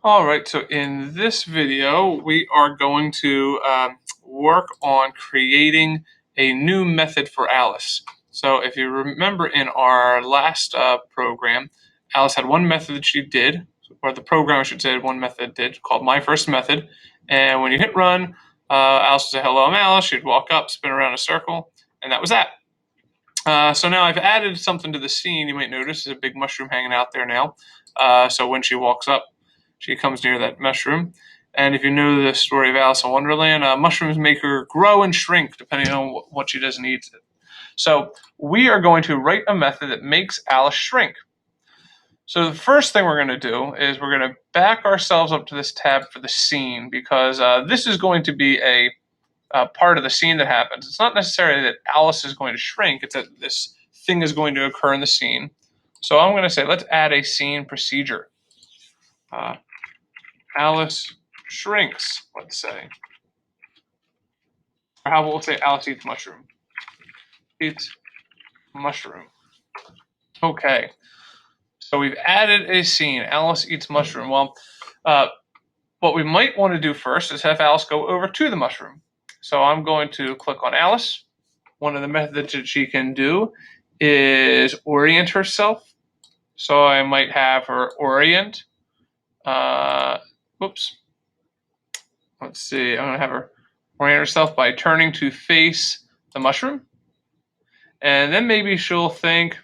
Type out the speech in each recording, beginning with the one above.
All right, so in this video, we are going to work on creating a new method for Alice. So if you remember in our last program, Alice had one method that she did, or the program I should say one method did, called My First Method. And when you hit run, Alice would say, "Hello, I'm Alice." She'd walk up, spin around a circle, and that was that. So now I've added something to the scene. You might notice there's a big mushroom hanging out there now. So when she walks up, she comes near that mushroom. And if you know the story of Alice in Wonderland, mushrooms make her grow and shrink depending on what she does and eats. So we are going to write a method that makes Alice shrink. So the first thing we're going to do is we're going to back ourselves up to this tab for the scene because this is going to be a part of the scene that happens. It's not necessarily that Alice is going to shrink, it's that this thing is going to occur in the scene. So I'm going to say, let's add a scene procedure. Alice shrinks, let's say. Or how about we'll say Alice eats mushroom. Eats mushroom. Okay. So we've added a scene. Alice eats mushroom. Well, what we might want to do first is have Alice go over to the mushroom. So I'm going to click on Alice. One of the methods that she can do is orient herself. So I might have her orient. Whoops. Let's see. I'm going to have her orient herself by turning to face the mushroom. And then maybe she'll think,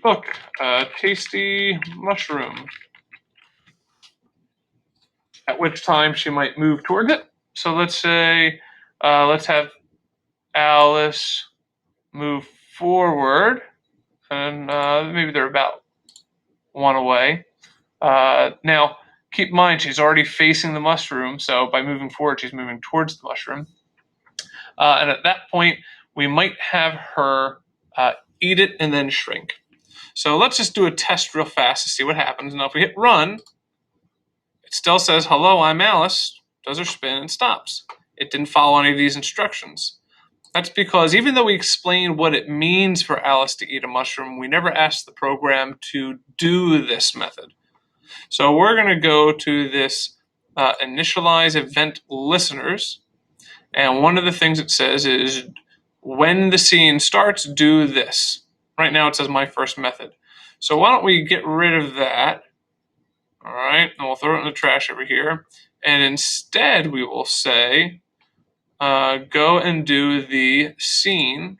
look, a tasty mushroom. At which time she might move towards it. So let's say, let's have Alice move forward. And maybe they're about one away. Now, keep in mind, she's already facing the mushroom, so by moving forward, she's moving towards the mushroom. And at that point, we might have her eat it and then shrink. So let's just do a test real fast to see what happens. Now, if we hit run, it still says, "Hello, I'm Alice," does her spin and stops. It didn't follow any of these instructions. That's because even though we explained what it means for Alice to eat a mushroom, we never asked the program to do this method. So we're going to go to this initialize event listeners. And one of the things it says is when the scene starts, do this. Right now it says my first method. So why don't we get rid of that? All right, and we'll throw it in the trash over here. And instead we will say, go and do the scene.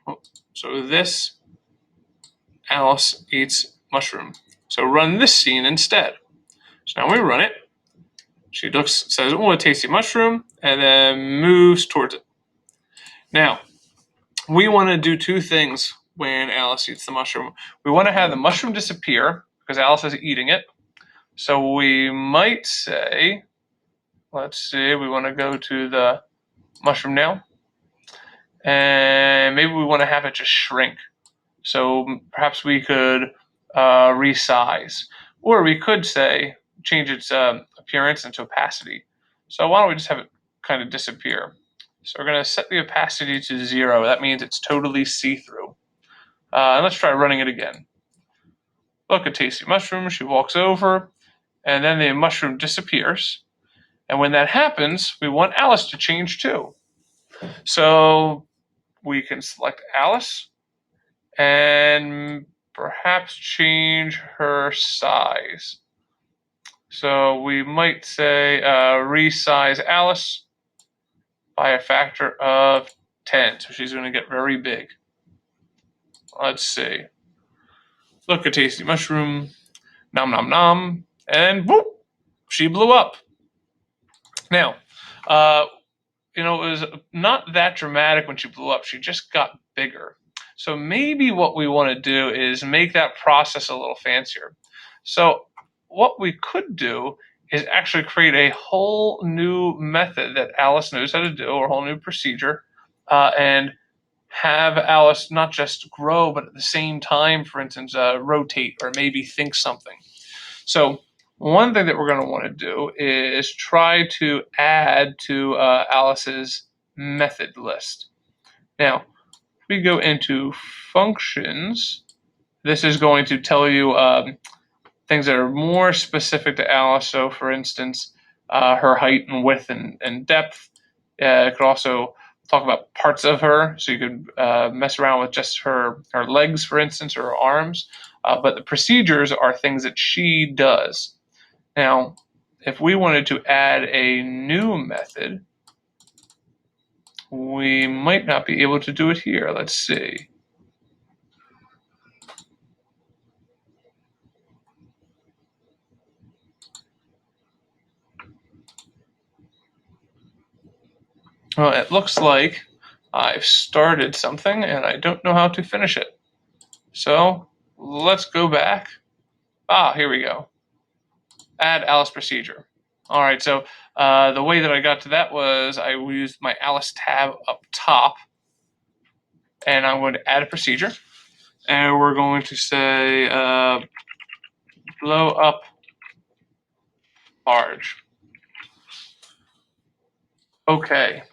So this Alice eats mushroom. So run this scene instead. So now we run it. She looks, says, "Oh, a tasty mushroom," and then moves towards it. Now, we want to do two things when Alice eats the mushroom. We want to have the mushroom disappear because Alice is eating it. So we might say, let's see, we want to go to the mushroom now. And maybe we want to have it just shrink. So perhaps we could resize. Or we could say, change its appearance and opacity. So why don't we just have it kind of disappear? So we're going to set the opacity to 0. That means it's totally see-through. And let's try running it again. Look, a tasty mushroom. She walks over, and then the mushroom disappears. And when that happens, we want Alice to change too. So we can select Alice and perhaps change her size. So we might say resize Alice by a factor of 10. So she's going to get very big. Let's see. Look, a tasty mushroom. Nom, nom, nom. And whoop, she blew up. Now, it was not that dramatic when she blew up. She just got bigger. So maybe what we want to do is make that process a little fancier. So what we could do is actually create a whole new method that Alice knows how to do, or a whole new procedure, and have Alice not just grow, but at the same time, for instance, rotate or maybe think something. So one thing that we're going to want to do is try to add to Alice's method list. Now, if we go into functions, this is going to tell you things that are more specific to Alice. So, for instance, her height and width and depth. It could also talk about parts of her. So you could mess around with just her legs, for instance, or her arms. But the procedures are things that she does. Now, if we wanted to add a new method, we might not be able to do it here. Let's see. Well, it looks like I've started something and I don't know how to finish it. So let's go back. Here we go. Add Alice procedure. All right, so the way that I got to that was I used my Alice tab up top, and I'm going to add a procedure, and we're going to say blow up large. Okay,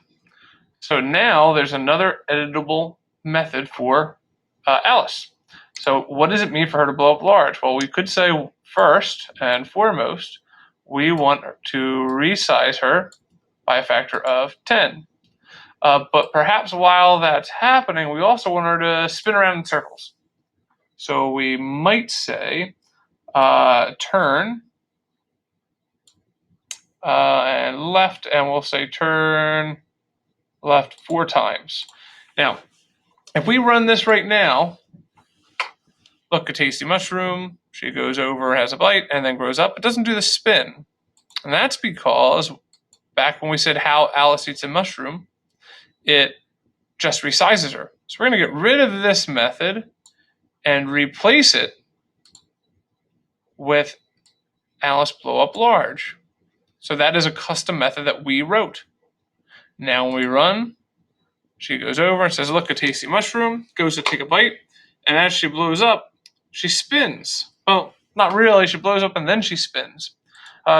so now there's another editable method for Alice. So what does it mean for her to blow up large? Well, we could say first and foremost, we want to resize her by a factor of 10. But perhaps while that's happening, we also want her to spin around in circles. So we might say turn and left, and we'll say turn left 4 times. Now, if we run this right now, look, a tasty mushroom, she goes over, has a bite, and then grows up. It doesn't do the spin. And that's because back when we said how Alice eats a mushroom, it just resizes her. So we're going to get rid of this method and replace it with Alice blow up large. So that is a custom method that we wrote. Now when we run, she goes over and says, look, a tasty mushroom, goes to take a bite, and as she blows up, she spins. Well, not really, she blows up and then she spins.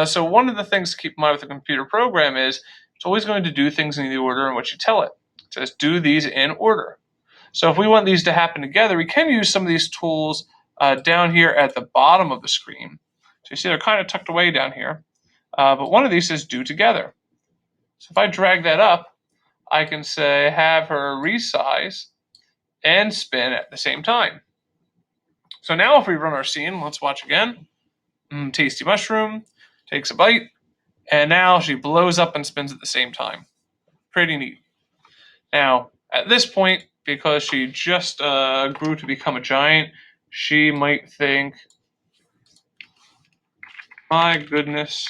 So one of the things to keep in mind with a computer program is it's always going to do things in the order in which you tell it. It says do these in order. So if we want these to happen together, we can use some of these tools down here at the bottom of the screen. So you see they're kind of tucked away down here. But one of these says do together. So if I drag that up, I can say have her resize and spin at the same time. So now if we run our scene, let's watch again. Tasty mushroom, takes a bite, and now she blows up and spins at the same time. Pretty neat. Now, at this point, because she just grew to become a giant, she might think, my goodness,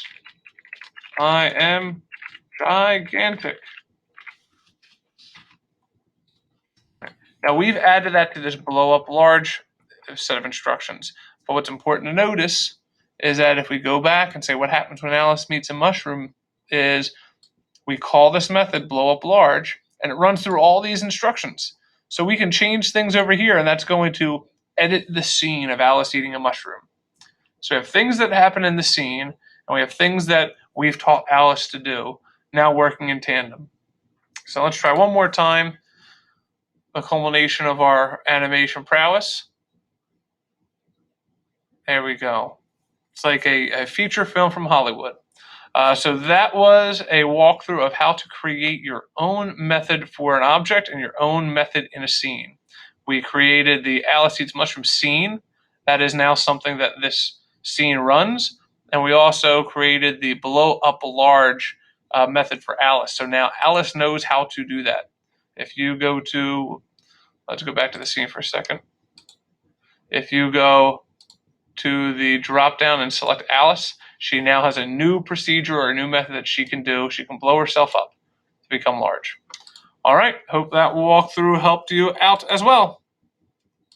I am gigantic. Now, we've added that to this blow up large set of instructions. But what's important to notice is that if we go back and say what happens when Alice meets a mushroom is we call this method blow up large, and it runs through all these instructions. So we can change things over here, and that's going to edit the scene of Alice eating a mushroom. So we have things that happen in the scene, and we have things that we've taught Alice to do, now working in tandem. So let's try one more time. The culmination of our animation prowess. There we go. It's like a feature film from Hollywood. So that was a walkthrough of how to create your own method for an object and your own method in a scene. We created the Alice Eats Mushroom scene. That is now something that this scene runs. And we also created the blow up large method for Alice. So now Alice knows how to do that. If you go to, let's go back to the scene for a second. If you go to the drop down and select Alice, she now has a new procedure or a new method that she can do. She can blow herself up to become large. All right, hope that walkthrough helped you out as well.